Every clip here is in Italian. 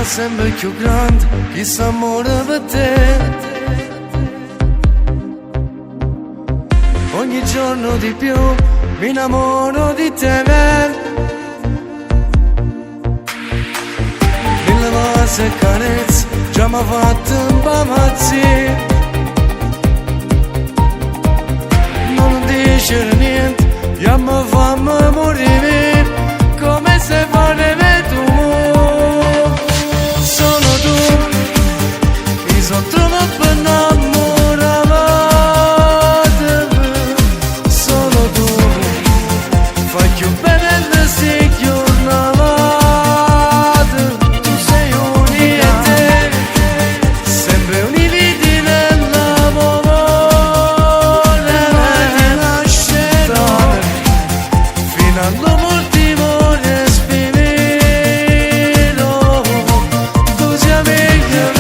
sempre più grande, chissà amore per te. Ogni giorno di più mi innamoro di te. Mille cose e carezze già mi ha fatto impazzire. Non dice niente, già mi fa morire, come se fosse tu. Sono tu, mi sono trovato innamorato. Sono tu, fai più bene se giornata. Tu sei unica, sempre un'inviti nell'amore. Ti lascerò fino all'ultimo respiro. Tu sei meglio.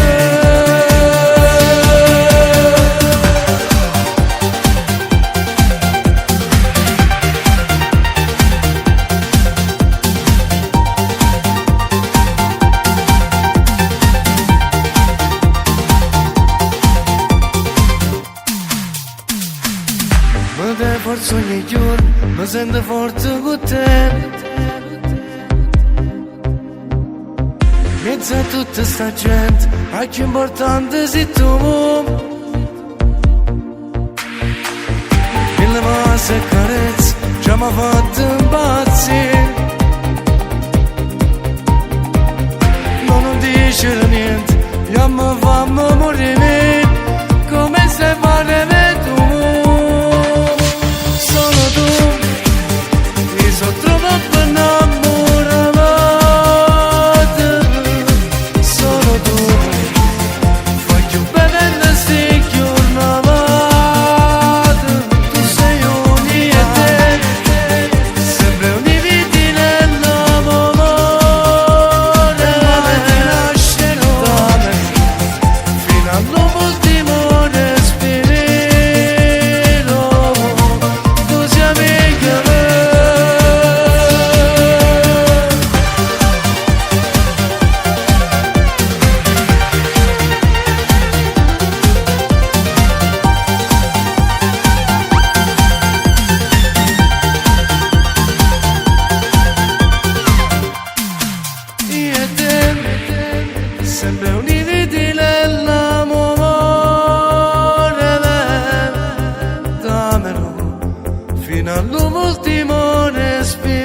Mi dai forza ogni giorno, mi sento forte con te. Mezzo a tutta sta gente, a che importante sei tu. Mille cose e carezze già mi ha fatto impazzire. Non dice niente, già mi fa morire, come se fosse tu. Sono tu, mi sono trovato innamorato. Sono tu, fai più bene se giornata. Tu sei unica, sempre un'inviti nell'amore. Ti lascerò fino all'ultimo respiro. Tu sei meglio. Io e te, sempre uniti nell'amore. Dammelo fino all'ultimo respiro.